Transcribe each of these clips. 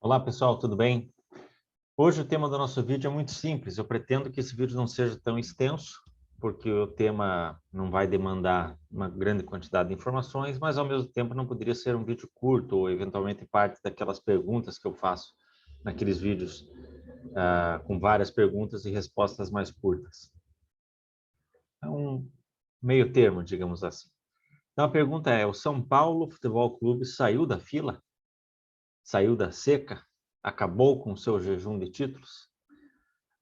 Olá pessoal, tudo bem? Hoje o tema do nosso vídeo é muito simples. Eu pretendo que esse vídeo não seja tão extenso, porque o tema não vai demandar uma grande quantidade de informações, mas ao mesmo tempo não poderia ser um vídeo curto ou eventualmente parte daquelas perguntas que eu faço naqueles vídeos com várias perguntas e respostas mais curtas. É um meio termo, digamos assim. Então a pergunta é: o São Paulo Futebol Clube saiu da fila? Saiu da seca? Acabou com o seu jejum de títulos?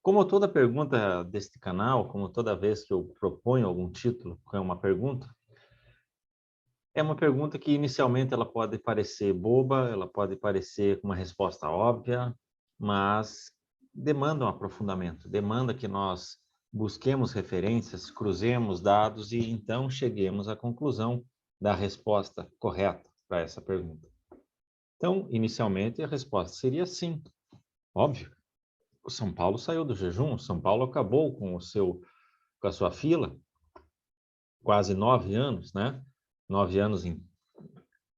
Como toda pergunta deste canal, como toda vez que eu proponho algum título com é uma pergunta que inicialmente ela pode parecer boba, ela pode parecer com uma resposta óbvia, mas demanda um aprofundamento, demanda que nós busquemos referências, cruzemos dados e então cheguemos à conclusão da resposta correta para essa pergunta. Então, inicialmente, a resposta seria sim, óbvio. O São Paulo saiu do jejum, o São Paulo acabou com a sua fila, quase 9 anos, né? 9 anos em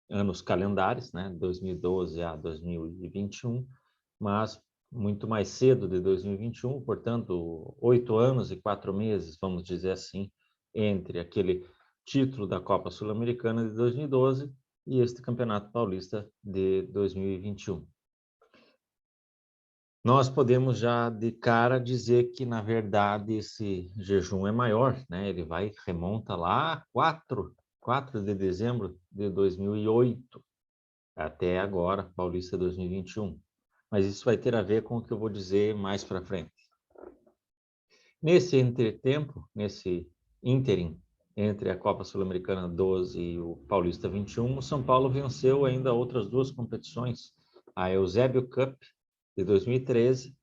anos calendários, né? 2012 a 2021, mas muito mais cedo de 2021, portanto, 8 anos e 4 meses, vamos dizer assim, entre aquele título da Copa Sul-Americana de 2012 e este Campeonato Paulista de 2021. Nós podemos já de cara dizer que, na verdade, esse jejum é maior, né? Ele remonta lá a 4 de dezembro de 2008, até agora, Paulista 2021. Mas isso vai ter a ver com o que eu vou dizer mais para frente. Nesse entretempo, nesse ínterim, entre a Copa Sul-Americana 12 e o Paulista 21, o São Paulo venceu ainda outras duas competições, a Eusébio Cup de 2013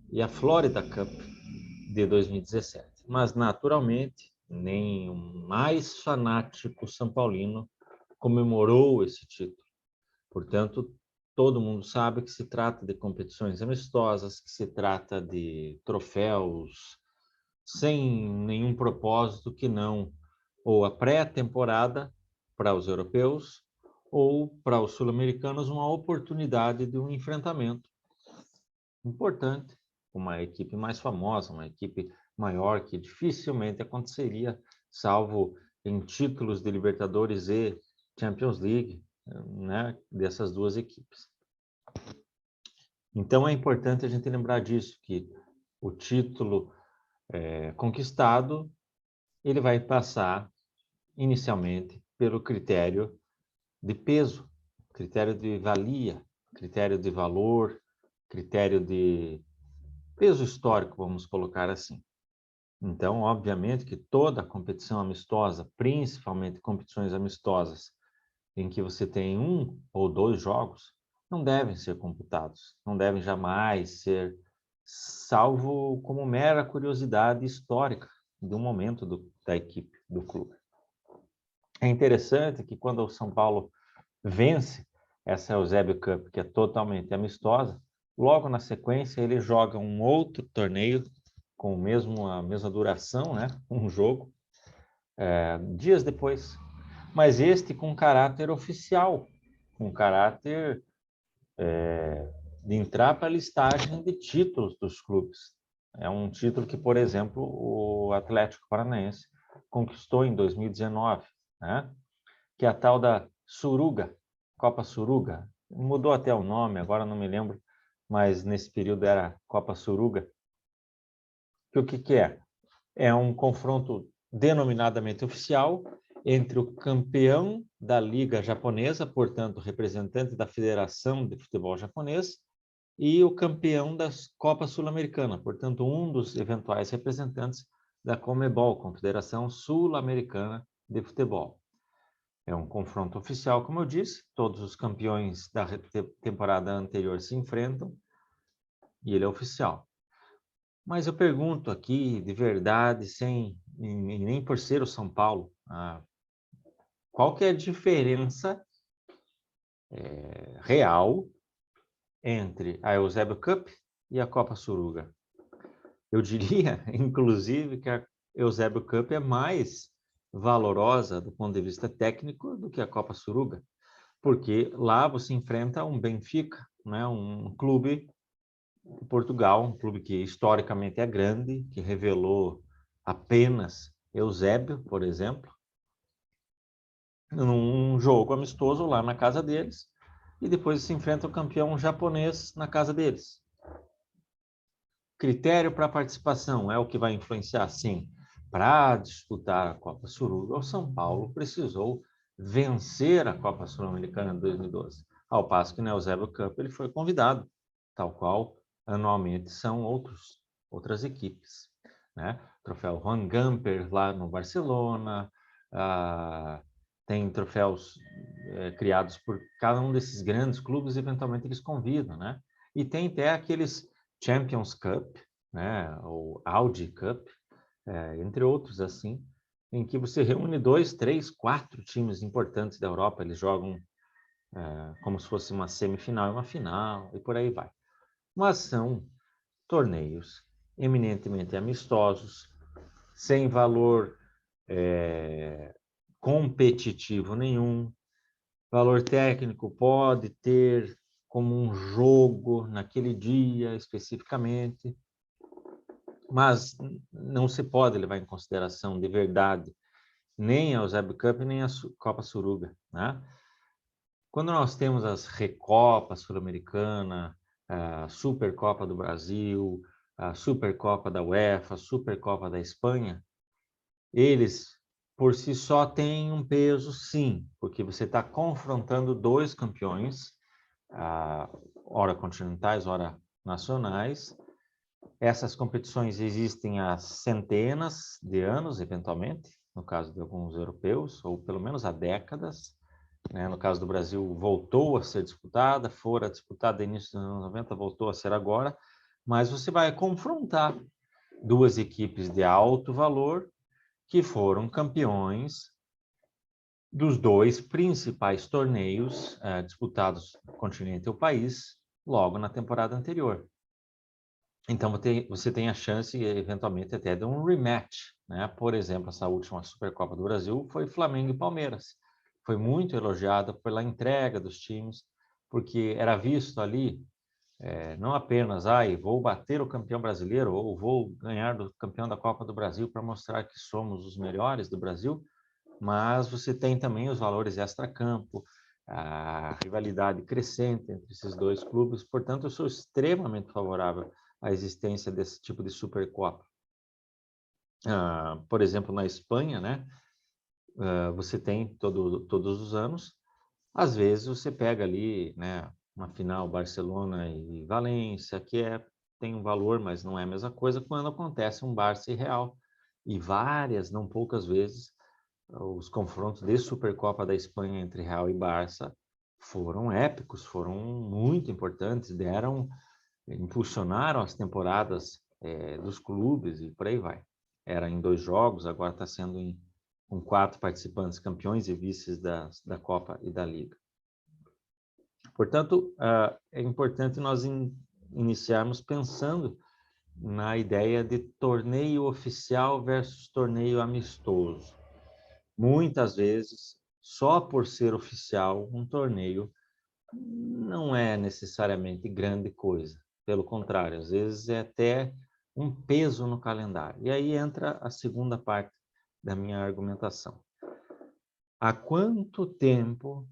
e a Florida Cup de 2017. Mas, naturalmente, nem o mais fanático São Paulino comemorou esse título. Portanto, todo mundo sabe que se trata de competições amistosas, que se trata de troféus sem nenhum propósito que não ou a pré-temporada para os europeus ou para os sul-americanos uma oportunidade de um enfrentamento importante, uma equipe mais famosa, uma equipe maior que dificilmente aconteceria, salvo em títulos de Libertadores e Champions League, né, dessas duas equipes. Então é importante a gente lembrar disso, que o título conquistado, ele vai passar inicialmente pelo critério de peso, critério de valia, critério de valor, critério de peso histórico, vamos colocar assim. Então, obviamente que toda competição amistosa, principalmente competições amistosas, em que você tem um ou dois jogos, não devem ser computados, não devem jamais ser, salvo como mera curiosidade histórica do momento da equipe, do clube. É interessante que quando o São Paulo vence essa Eusébio Cup, que é totalmente amistosa, logo na sequência ele joga um outro torneio com a mesma duração, né? Um jogo, dias depois. Mas este com caráter oficial, com caráter de entrar para a listagem de títulos dos clubes. É um título que, por exemplo, o Atlético Paranaense conquistou em 2019, né? Que é a tal da Suruga, Copa Suruga. Mudou até o nome, agora não me lembro, mas nesse período era Copa Suruga. Que o que é? É um confronto denominadamente oficial entre o campeão da Liga Japonesa, portanto, representante da Federação de Futebol Japonês, e o campeão da Copa Sul-Americana, portanto, um dos eventuais representantes da Conmebol, Confederação Sul-Americana de Futebol. É um confronto oficial, como eu disse, todos os campeões da temporada anterior se enfrentam e ele é oficial. Mas eu pergunto aqui, de verdade, sem nem por ser o São Paulo, qual que é a diferença real entre a Eusébio Cup e a Copa Suruga? Eu diria, inclusive, que a Eusébio Cup é mais valorosa do ponto de vista técnico do que a Copa Suruga, porque lá você enfrenta um Benfica, né? Um clube de Portugal, um clube que historicamente é grande, que revelou apenas Eusébio, por exemplo, num jogo amistoso lá na casa deles, e depois se enfrenta o campeão japonês na casa deles. Critério para participação é o que vai influenciar, sim. Para disputar a Copa Suruga, o São Paulo precisou vencer a Copa Sul-Americana de 2012, ao passo que no Eusébio Cup ele foi convidado, tal qual anualmente são outras equipes, né? Troféu Juan Gamper lá no Barcelona, tem troféus criados por cada um desses grandes clubes, eventualmente eles convidam, né? E tem até aqueles Champions Cup, né? Ou Audi Cup, entre outros assim, em que você reúne 2, 3, 4 times importantes da Europa, eles jogam como se fosse uma semifinal e uma final, e por aí vai. Mas são torneios eminentemente amistosos, sem valor competitivo nenhum. Valor técnico pode ter como um jogo naquele dia especificamente, mas não se pode levar em consideração de verdade nem a Eusébio Cup nem a Copa Suruga, né? Quando nós temos as Recopas Sul-Americana, a Supercopa do Brasil, a Supercopa da UEFA, a Supercopa da Espanha, eles por si só têm um peso, sim, porque você está confrontando dois campeões, ora continentais, ora nacionais. Essas competições existem há centenas de anos, eventualmente, no caso de alguns europeus, ou pelo menos há décadas. Né? No caso do Brasil, voltou a ser disputada, fora disputada no início dos anos 90, voltou a ser agora, mas você vai confrontar duas equipes de alto valor que foram campeões dos dois principais torneios disputados no continente ou país logo na temporada anterior. Então, você tem a chance, eventualmente, até de um rematch, né? Por exemplo, essa última Supercopa do Brasil foi Flamengo e Palmeiras. Foi muito elogiada pela entrega dos times, porque era visto ali não apenas, vou bater o campeão brasileiro ou vou ganhar do campeão da Copa do Brasil para mostrar que somos os melhores do Brasil, mas você tem também os valores extracampo, a rivalidade crescente entre esses dois clubes. Portanto, eu sou extremamente favorável à existência desse tipo de Supercopa. Por exemplo, na Espanha, né, você tem todos os anos, às vezes você pega ali, né, uma final Barcelona e Valência, que tem um valor, mas não é a mesma coisa quando acontece um Barça e Real. E várias, não poucas vezes, os confrontos de Supercopa da Espanha entre Real e Barça foram épicos, foram muito importantes, impulsionaram as temporadas dos clubes e por aí vai. Era em 2 jogos, agora está sendo com 4 participantes, campeões e vices da Copa e da Liga. Portanto, é importante nós iniciarmos pensando na ideia de torneio oficial versus torneio amistoso. Muitas vezes, só por ser oficial, um torneio não é necessariamente grande coisa. Pelo contrário, às vezes é até um peso no calendário. E aí entra a segunda parte da minha argumentação. Há quanto tempo,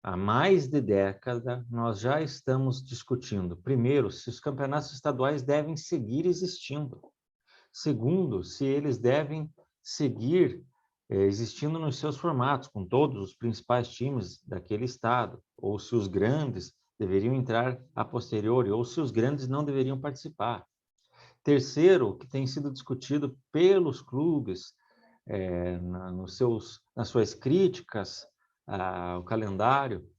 há mais de década, nós já estamos discutindo, primeiro, se os campeonatos estaduais devem seguir existindo. Segundo, se eles devem seguir existindo nos seus formatos, com todos os principais times daquele estado, ou se os grandes deveriam entrar a posteriori, ou se os grandes não deveriam participar. Terceiro, que tem sido discutido pelos clubes nas suas críticas ao calendário,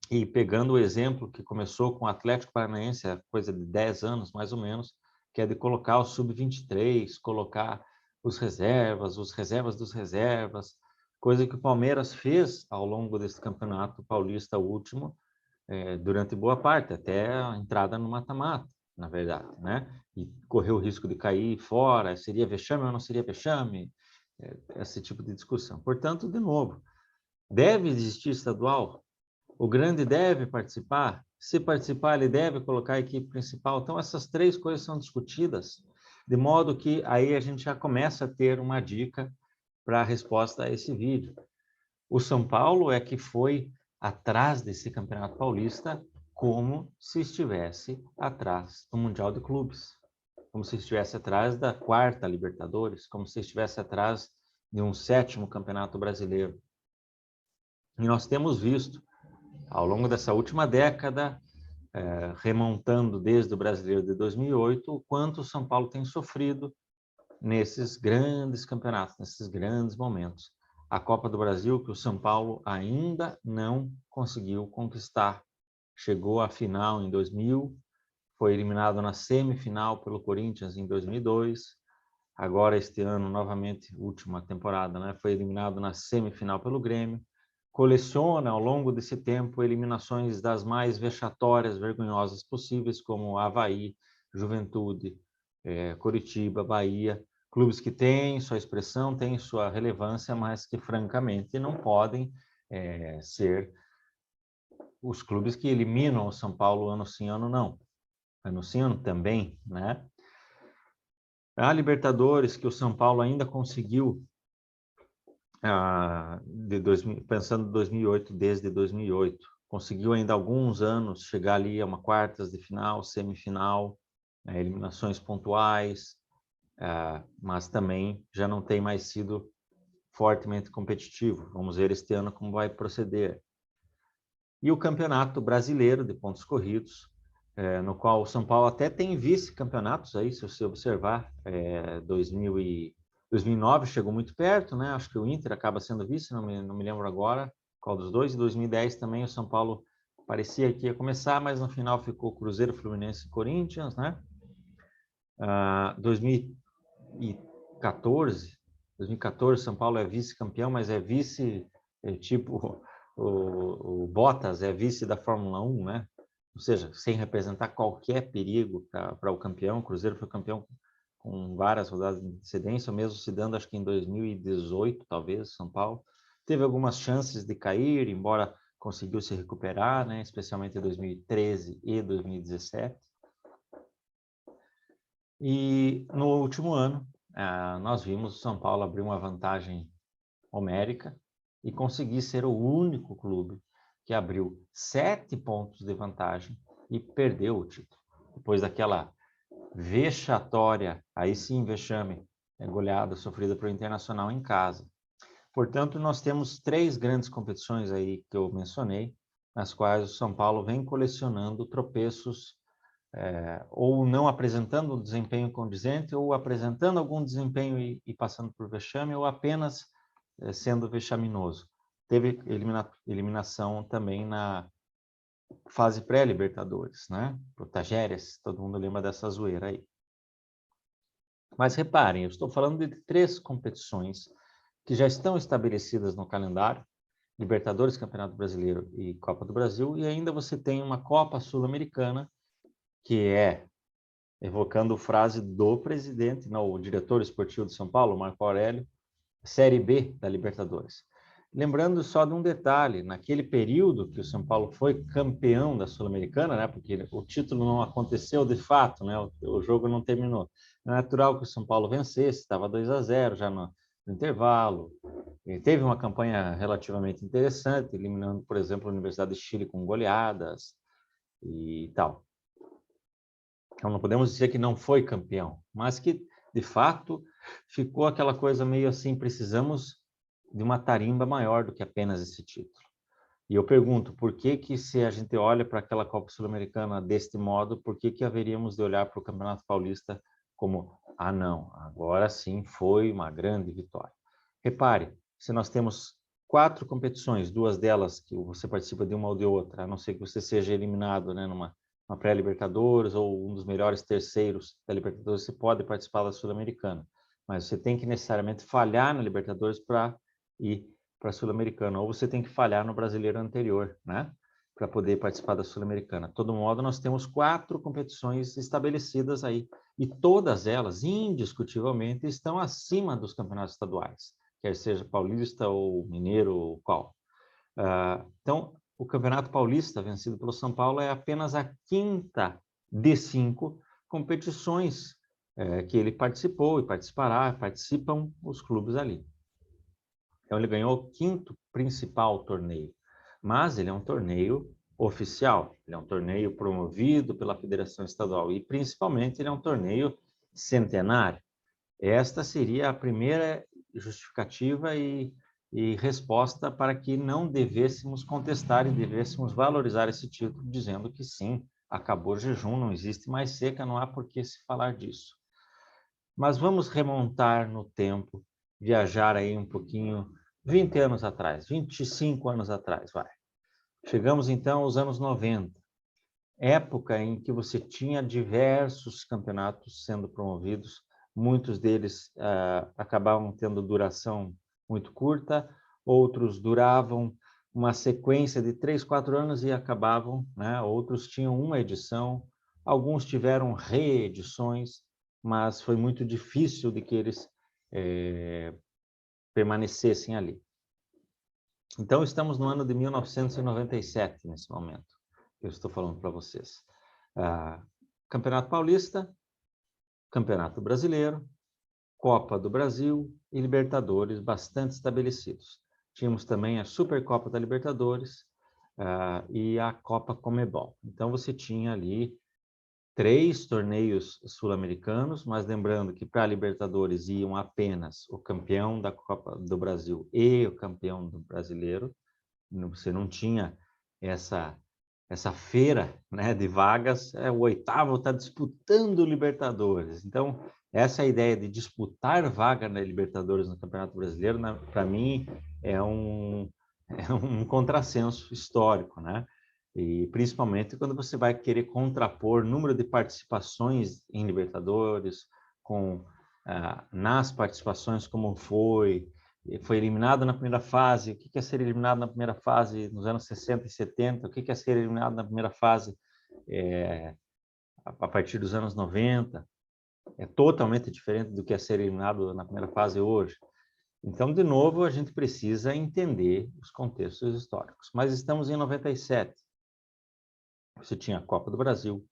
e pegando o exemplo que começou com o Atlético Paranaense há coisa de 10 anos, mais ou menos, que é de colocar o sub-23, colocar os reservas dos reservas, coisa que o Palmeiras fez ao longo desse campeonato paulista último, durante boa parte, até a entrada no mata-mata, na verdade, né? E correu o risco de cair fora, seria vexame ou não seria vexame? Esse tipo de discussão. Portanto, de novo, Deve existir estadual? O grande deve participar? Se participar, ele deve colocar a equipe principal? Então, essas três coisas são discutidas, de modo que aí a gente já começa a ter uma dica para a resposta a esse vídeo. O São Paulo é que foi atrás desse Campeonato Paulista como se estivesse atrás do Mundial de Clubes, como se estivesse atrás da quarta Libertadores, como se estivesse atrás de um 7º Campeonato Brasileiro. E nós temos visto, ao longo dessa última década, remontando desde o Brasileiro de 2008, o quanto o São Paulo tem sofrido nesses grandes campeonatos, nesses grandes momentos. A Copa do Brasil, que o São Paulo ainda não conseguiu conquistar. Chegou à final em 2000, foi eliminado na semifinal pelo Corinthians em 2002, agora este ano, novamente, última temporada, né? Foi eliminado na semifinal pelo Grêmio. Coleciona, ao longo desse tempo, eliminações das mais vexatórias, vergonhosas possíveis, como Avaí, Juventude, Coritiba, Bahia, clubes que têm sua expressão, têm sua relevância, mas que, francamente, não podem ser os clubes que eliminam o São Paulo ano sim, ano não. Ano sim, ano também, né? A Libertadores, que o São Paulo ainda conseguiu, pensando em 2008, desde 2008, conseguiu ainda alguns anos chegar ali a uma quartas de final, semifinal, eliminações pontuais, mas também já não tem mais sido fortemente competitivo. Vamos ver este ano como vai proceder. E o Campeonato Brasileiro de pontos corridos, no qual o São Paulo até tem vice-campeonatos aí, se você observar, 2009 chegou muito perto, né? Acho que o Inter acaba sendo vice, não me lembro agora qual dos dois. Em 2010 também o São Paulo parecia que ia começar, mas no final ficou Cruzeiro, Fluminense e Corinthians, né? 2014, São Paulo é vice-campeão, mas é vice, tipo o Bottas é vice da Fórmula 1, né? Ou seja, sem representar qualquer perigo para o campeão. O Cruzeiro foi campeão com várias rodadas de antecedência, mesmo se dando, acho que em 2018, talvez, São Paulo. Teve algumas chances de cair, embora conseguiu se recuperar, né? Especialmente em 2013 e 2017. E no último ano, nós vimos o São Paulo abrir uma vantagem homérica e conseguir ser o único clube que abriu 7 pontos de vantagem e perdeu o título. Depois daquela vexatória, aí sim vexame, goleada sofrida pelo Internacional em casa. Portanto, nós temos 3 grandes competições aí que eu mencionei, nas quais o São Paulo vem colecionando tropeços, ou não apresentando um desempenho condizente, ou apresentando algum desempenho e passando por vexame, ou apenas sendo vexaminoso. Teve eliminação também na fase pré-Libertadores, né? Pro Tajeres, todo mundo lembra dessa zoeira aí. Mas reparem, eu estou falando de 3 competições que já estão estabelecidas no calendário, Libertadores, Campeonato Brasileiro e Copa do Brasil, e ainda você tem uma Copa Sul-Americana, que é, evocando frase do presidente, não, o diretor esportivo de São Paulo, Marco Aurélio, Série B da Libertadores. Lembrando só de um detalhe, naquele período que o São Paulo foi campeão da Sul-Americana, né, porque o título não aconteceu de fato, né, o jogo não terminou. É natural que o São Paulo vencesse, estava 2-0 já no intervalo. E teve uma campanha relativamente interessante, eliminando, por exemplo, a Universidade de Chile com goleadas e tal. Então, não podemos dizer que não foi campeão, mas que, de fato, ficou aquela coisa meio assim, precisamos de uma tarimba maior do que apenas esse título. E eu pergunto, por que se a gente olha para aquela Copa Sul-Americana deste modo, por que haveríamos de olhar para o Campeonato Paulista como, não, agora sim foi uma grande vitória. Repare, se nós temos 4 competições, 2 delas que você participa de uma ou de outra, a não ser que você seja eliminado, né, numa pré-Libertadores ou um dos melhores terceiros da Libertadores, você pode participar da Sul-Americana. Mas você tem que necessariamente falhar na Libertadores para ir para a Sul-Americana, ou você tem que falhar no brasileiro anterior, né, para poder participar da Sul-Americana. De todo modo, nós temos 4 competições estabelecidas aí, e todas elas, indiscutivelmente, estão acima dos campeonatos estaduais, quer seja paulista ou mineiro ou qual. Então, o Campeonato Paulista, vencido pelo São Paulo, é apenas a quinta de 5 competições que ele participou e participam os clubes ali. Então, ele ganhou o quinto principal torneio, mas ele é um torneio oficial, ele é um torneio promovido pela Federação Estadual e, principalmente, ele é um torneio centenário. Esta seria a primeira justificativa e resposta para que não devêssemos contestar e devêssemos valorizar esse título, dizendo que sim, acabou o jejum, não existe mais seca, não há por que se falar disso. Mas vamos remontar no tempo, viajar aí um pouquinho, 20 anos atrás, 25 anos atrás, vai. Chegamos então aos anos 90, época em que você tinha diversos campeonatos sendo promovidos, muitos deles acabavam tendo duração muito curta, outros duravam uma sequência de 3, 4 anos e acabavam, né? Outros tinham uma edição, alguns tiveram reedições, mas foi muito difícil de que eles permanecessem ali. Então, estamos no ano de 1997, nesse momento, que eu estou falando para vocês. Campeonato Paulista, Campeonato Brasileiro, Copa do Brasil e Libertadores bastante estabelecidos. Tínhamos também a Supercopa da Libertadores e a Copa Conmebol. Então, você tinha ali 3 torneios sul-americanos, mas lembrando que para a Libertadores iam apenas o campeão da Copa do Brasil e o campeão do Brasileiro. Você não tinha essa feira, né, de vagas, o oitavo está disputando o Libertadores. Então, essa ideia de disputar vaga na Libertadores no Campeonato Brasileiro, para mim, é um contrassenso histórico, né? E principalmente quando você vai querer contrapor número de participações em Libertadores, nas participações como foi eliminado na primeira fase, o que é ser eliminado na primeira fase nos anos 60 e 70, o que é ser eliminado na primeira fase a partir dos anos 90, é totalmente diferente do que é ser eliminado na primeira fase hoje. Então, de novo, a gente precisa entender os contextos históricos. Mas estamos em 97. Você tinha a Copa do Brasil,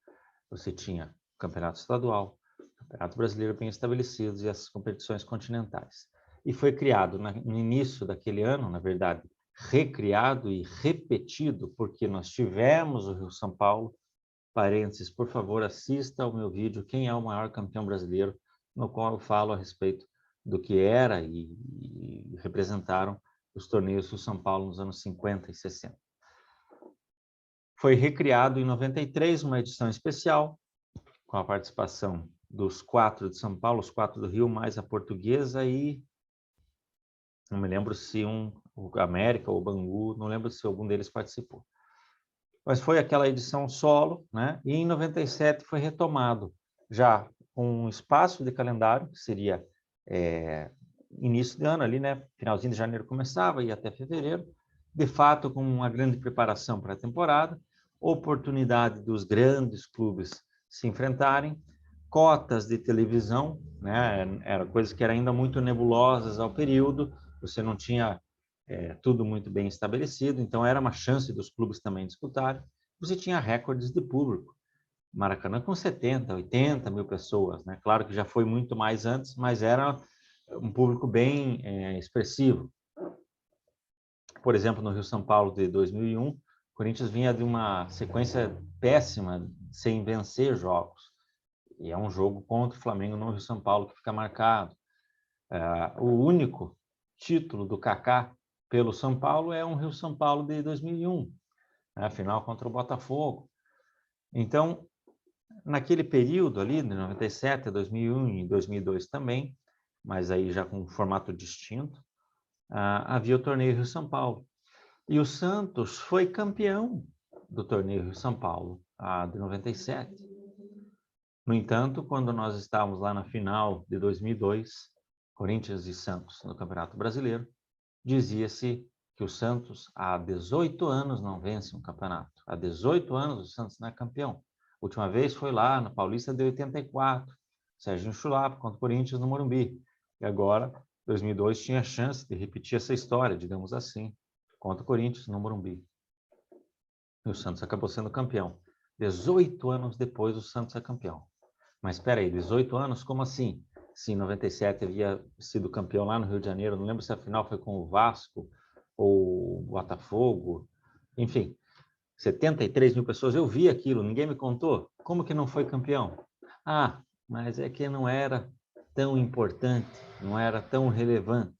você tinha o Campeonato Estadual, o Campeonato Brasileiro bem estabelecidos e as competições continentais. E foi criado no início daquele ano, na verdade, recriado e repetido, porque nós tivemos o Rio-São Paulo. Parênteses, por favor, assista ao meu vídeo Quem é o maior campeão brasileiro, no qual eu falo a respeito do que era e representaram os torneios do São Paulo nos anos 50 e 60. Foi recriado em 93 uma edição especial, com a participação dos 4 de São Paulo, os 4 do Rio, mais a Portuguesa e não me lembro se o América ou o Bangu, não lembro se algum deles participou. Mas foi aquela edição solo, né? E em 97 foi retomado, já com um espaço de calendário, que seria início de ano ali, né? Finalzinho de janeiro começava e até fevereiro, de fato com uma grande preparação para a temporada, oportunidade dos grandes clubes se enfrentarem, cotas de televisão, né? Era coisas que eram ainda muito nebulosas ao período, você não tinha tudo muito bem estabelecido, então era uma chance dos clubes também disputarem. Você tinha recordes de público. Maracanã com 70, 80 mil pessoas, né? Claro que já foi muito mais antes, mas era um público bem expressivo. Por exemplo, no Rio-São Paulo de 2001, o Corinthians vinha de uma sequência péssima, sem vencer jogos. E é um jogo contra o Flamengo no Rio-São Paulo que fica marcado. O único título do Kaká pelo São Paulo é um Rio-São Paulo de 2001, né? A final contra o Botafogo. Então, naquele período ali, de 97 a 2001 e 2002 também, mas aí já com um formato distinto, havia o torneio Rio-São Paulo. E o Santos foi campeão do torneio Rio-São Paulo, de 97. No entanto, quando nós estávamos lá na final de 2002, Corinthians e Santos no Campeonato Brasileiro, dizia-se que o Santos há 18 anos não vence um campeonato. Há 18 anos o Santos não é campeão. A última vez foi lá na Paulista de 84, Serginho Chulapa contra o Corinthians no Morumbi. E agora, 2002, tinha chance de repetir essa história, digamos assim. contra o Corinthians no Morumbi. E o Santos acabou sendo campeão. 18 anos depois, o Santos é campeão. Mas espera aí, 18 anos? Como assim? Se em 97 havia sido campeão lá no Rio de Janeiro, não lembro se a final foi com o Vasco ou o Botafogo, enfim, 73 mil pessoas, eu vi aquilo, ninguém me contou. Como que não foi campeão? Ah, mas é que não era tão importante, não era tão relevante.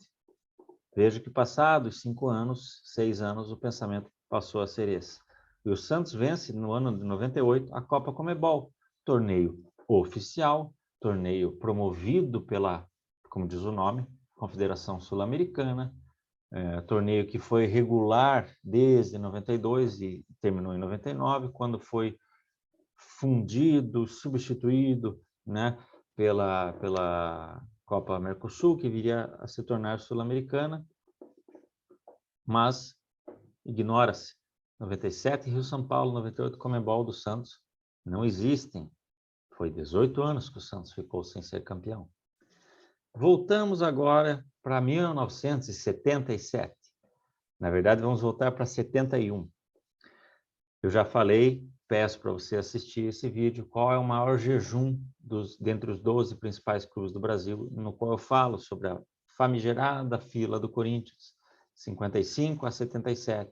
Veja que passados 5 anos, 6 anos, o pensamento passou a ser esse. E o Santos vence no ano de 98 a Copa Conmebol, torneio oficial, torneio promovido pela, como diz o nome, Confederação Sul-Americana, torneio que foi regular desde 92 e terminou em 99, quando foi fundido, substituído, né, pela Copa Mercosul, que viria a se tornar sul-americana, mas ignora-se. 97 Rio-São Paulo, 98 Conmebol do Santos não existem. Foi 18 anos que o Santos ficou sem ser campeão. Voltamos agora para 1977. Na verdade, vamos voltar para 71. Eu já falei, peço para você assistir esse vídeo, qual é o maior jejum dentre os 12 principais clubes do Brasil, no qual eu falo sobre a famigerada fila do Corinthians, 55 a 77.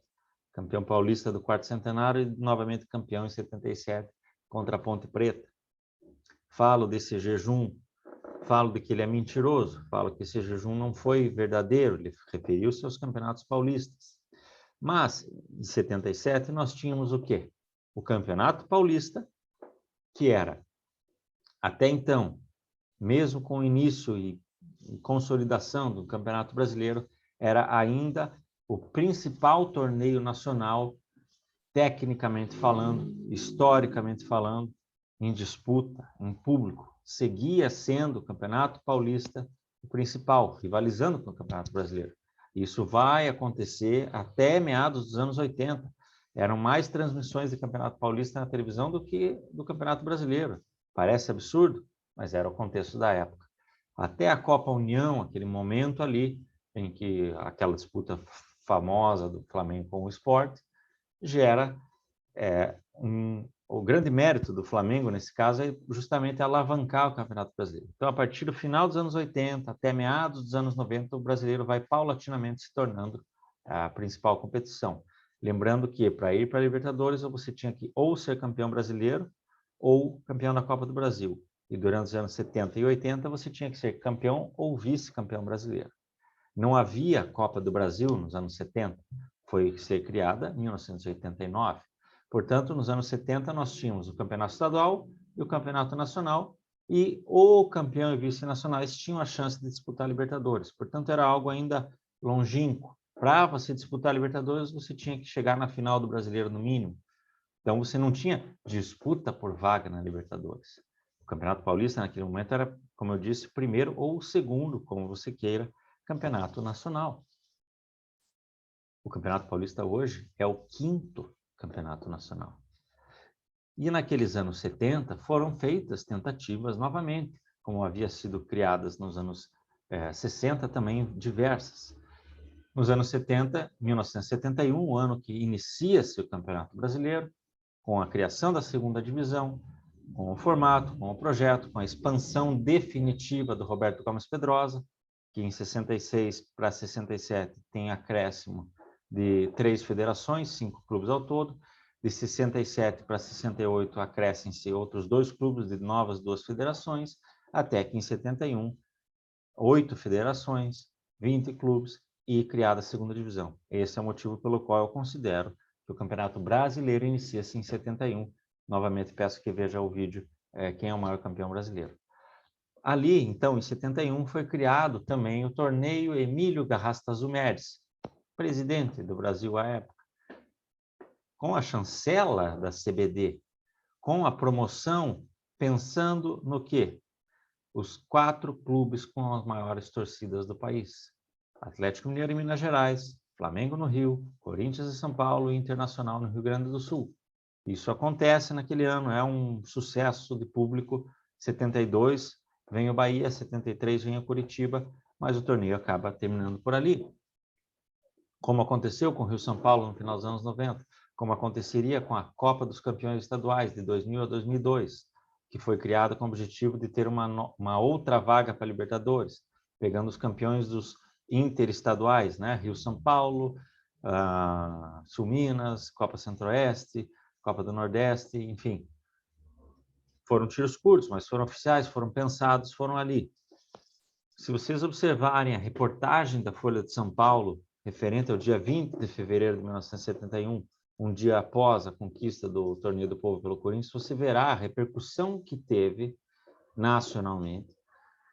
Campeão paulista do quarto centenário e novamente campeão em 77 contra a Ponte Preta. Falo desse jejum, falo de que ele é mentiroso, falo que esse jejum não foi verdadeiro, ele referiu-se aos campeonatos paulistas. Mas, em 77, nós tínhamos o quê? O Campeonato Paulista, que era, até então, mesmo com o início e consolidação do Campeonato Brasileiro, era ainda o principal torneio nacional, tecnicamente falando, historicamente falando, em disputa, em público. Seguia sendo o Campeonato Paulista o principal, rivalizando com o Campeonato Brasileiro. Isso vai acontecer até meados dos anos 80. Eram mais transmissões de Campeonato Paulista na televisão do que do Campeonato Brasileiro. Parece absurdo, mas era o contexto da época. Até a Copa União, aquele momento ali, em que aquela disputa famosa do Flamengo com o Sport, gera o grande mérito do Flamengo, nesse caso, é justamente alavancar o Campeonato Brasileiro. Então, a partir do final dos anos 80 até meados dos anos 90, o brasileiro vai paulatinamente se tornando a principal competição. Lembrando que, para ir para a Libertadores, você tinha que ou ser campeão brasileiro ou campeão da Copa do Brasil. E durante os anos 70 e 80, você tinha que ser campeão ou vice-campeão brasileiro. Não havia Copa do Brasil nos anos 70, foi ser criada em 1989. Portanto, nos anos 70, nós tínhamos o campeonato estadual e o campeonato nacional, e o campeão e vice-nacionais tinham a chance de disputar a Libertadores. Portanto, era algo ainda longínquo. Para você disputar a Libertadores, você tinha que chegar na final do Brasileiro, no mínimo. Então, você não tinha disputa por vaga na Libertadores. O Campeonato Paulista, naquele momento, era, como eu disse, primeiro ou segundo, como você queira, campeonato nacional. O Campeonato Paulista hoje é o 5º campeonato nacional. E naqueles anos 70 foram feitas tentativas novamente, como havia sido criadas nos anos 60 também diversas. Nos anos 70, 1971, o ano que inicia-se o Campeonato Brasileiro, com a criação da segunda divisão, com o formato, com o projeto, com a expansão definitiva do Roberto Gomes Pedrosa, que em 66 para 67 tem acréscimo de 3 federações, 5 clubes ao todo. De 67 para 68 acrescem-se outros 2 clubes de novas 2 federações, até que em 71, 8 federações, 20 clubes e criada a segunda divisão. Esse é o motivo pelo qual eu considero que o Campeonato Brasileiro inicia-se em 71. Novamente peço que veja o vídeo quem é o maior campeão brasileiro. Ali, então, em 71, foi criado também o torneio Emílio Garrastazu Médici, presidente do Brasil à época, com a chancela da CBD, com a promoção, pensando no quê? Os 4 clubes com as maiores torcidas do país. Atlético Mineiro em Minas Gerais, Flamengo no Rio, Corinthians em São Paulo e Internacional no Rio Grande do Sul. Isso acontece naquele ano, é um sucesso de público. 72 vem o Bahia, 73 vem o Curitiba, mas o torneio acaba terminando por ali. como aconteceu com o Rio-São Paulo no final dos anos 90, como aconteceria com a Copa dos Campeões Estaduais de 2000 a 2002, que foi criada com o objetivo de ter uma outra vaga para a Libertadores, pegando os campeões dos interestaduais, né? Rio-São Paulo, Sul-Minas, Copa Centro-Oeste, Copa do Nordeste, enfim. Foram tiros curtos, mas foram oficiais, foram pensados, foram ali. Se vocês observarem a reportagem da Folha de São Paulo, referente ao dia 20 de fevereiro de 1971, um dia após a conquista do Torneio do Povo pelo Corinthians, você verá a repercussão que teve nacionalmente,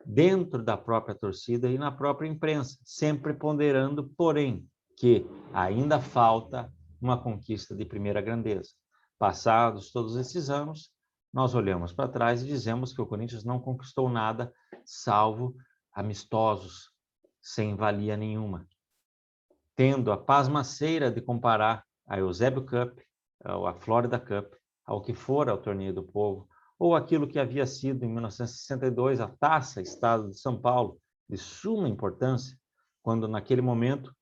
dentro da própria torcida e na própria imprensa, sempre ponderando, porém, que ainda falta uma conquista de primeira grandeza. Passados todos esses anos, nós olhamos para trás e dizemos que o Corinthians não conquistou nada, salvo amistosos, sem valia nenhuma, tendo a pasmaceira de comparar a Eusébio Cup, a Florida Cup, ao que fora o Torneio do Povo, ou aquilo que havia sido, em 1962, a Taça Estado de São Paulo, de suma importância, quando naquele momento,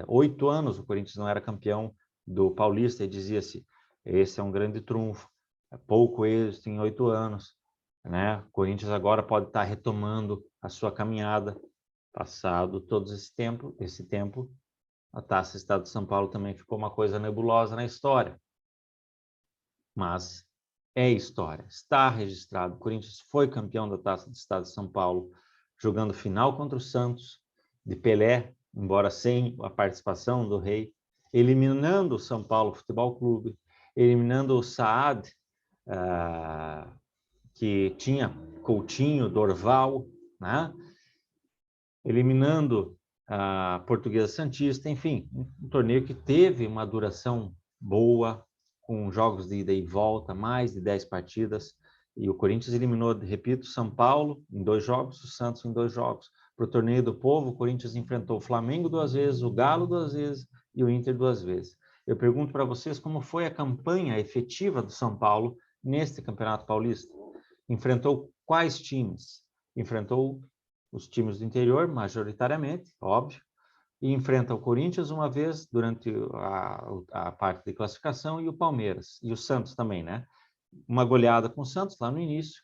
8 anos, o Corinthians não era campeão do Paulista, e dizia-se, esse é um grande trunfo, é pouco êxito em 8 anos, né? O Corinthians agora pode estar retomando a sua caminhada. Passado todo esse tempo, a Taça Estado de São Paulo também ficou uma coisa nebulosa na história. Mas é história, está registrado. O Corinthians foi campeão da Taça do Estado de São Paulo, jogando final contra o Santos, de Pelé, embora sem a participação do Rei, eliminando o São Paulo Futebol Clube, eliminando o Saad, que tinha Coutinho, Dorval, né? Eliminando a Portuguesa Santista, enfim, um torneio que teve uma duração boa, com jogos de ida e volta, mais de 10 partidas, e o Corinthians eliminou, repito, São Paulo em 2 jogos, o Santos em 2 jogos. Para o Torneio do Povo, o Corinthians enfrentou o Flamengo 2 vezes, o Galo 2 vezes e o Inter 2 vezes. Eu pergunto para vocês como foi a campanha efetiva do São Paulo neste Campeonato Paulista. Enfrentou quais times? Enfrentou os times do interior, majoritariamente, óbvio, e enfrenta o Corinthians uma vez durante a parte de classificação e o Palmeiras, e o Santos também, né? Uma goleada com o Santos lá no início,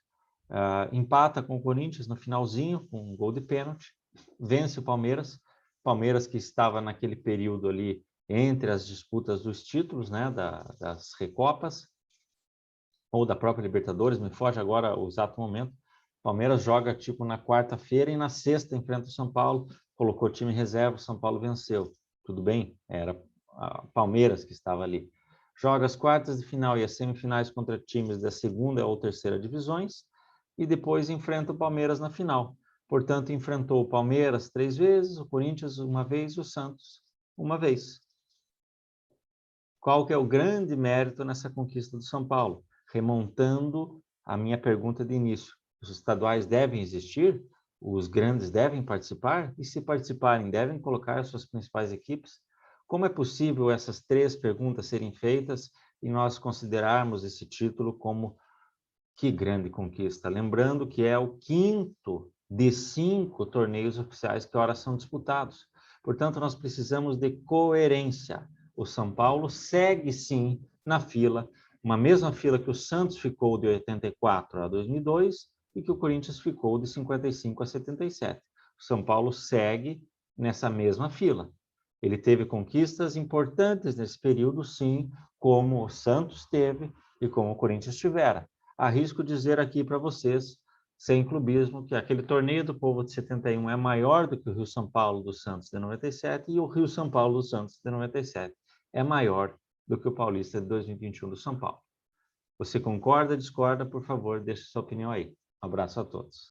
empata com o Corinthians no finalzinho, com um gol de pênalti, vence o Palmeiras que estava naquele período ali entre as disputas dos títulos, né, das Recopas, ou da própria Libertadores, me foge agora o exato momento. Palmeiras joga tipo na quarta-feira e na sexta enfrenta o São Paulo, colocou o time em reserva, o São Paulo venceu. Tudo bem, era a Palmeiras que estava ali. Joga as quartas de final e as semifinais contra times da segunda ou terceira divisões e depois enfrenta o Palmeiras na final. Portanto, enfrentou o Palmeiras 3 vezes, o Corinthians uma vez e o Santos uma vez. Qual que é o grande mérito nessa conquista do São Paulo? Remontando a minha pergunta de início. Os estaduais devem existir? Os grandes devem participar? E se participarem, devem colocar suas principais equipes? Como é possível essas 3 perguntas serem feitas e nós considerarmos esse título como que grande conquista? Lembrando que é o 5º de 5 torneios oficiais que ora são disputados. Portanto, nós precisamos de coerência. O São Paulo segue, sim, na fila, uma mesma fila que o Santos ficou de 84 a 2002 e que o Corinthians ficou de 55 a 77. O São Paulo segue nessa mesma fila. Ele teve conquistas importantes nesse período, sim, como o Santos teve e como o Corinthians tivera. Arrisco dizer aqui para vocês, sem clubismo, que aquele Torneio do Povo de 71 é maior do que o Rio-São Paulo do Santos de 97 e o Rio-São Paulo do Santos de 97 é maior do que o Paulista de 2021 do São Paulo. Você concorda, discorda? Por favor, deixe sua opinião aí. Um abraço a todos.